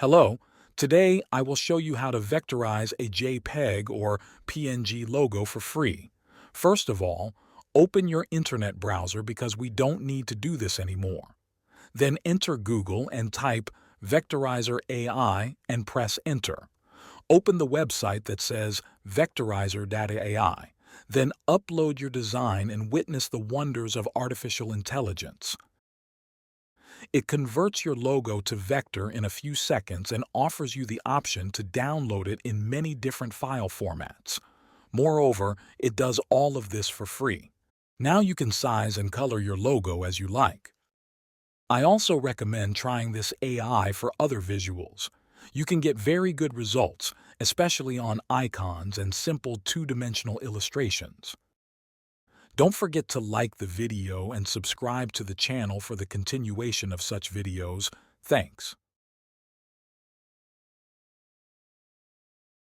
Hello, today I will show you how to vectorize a JPEG or PNG logo for free. First of all, open your internet browser because we don't need to do this anymore. Then enter Google and type Vectorizer.AI and press enter. Open the website that says Vectorizer.AI. Then upload your design and witness the wonders of artificial intelligence. It converts your logo to vector in a few seconds and offers you the option to download it in many different file formats. Moreover, it does all of this for free. Now you can size and color your logo as you like. I also recommend trying this AI for other visuals. You can get very good results, especially on icons and simple two-dimensional illustrations. Don't forget to like the video and subscribe to the channel for the continuation of such videos. Thanks.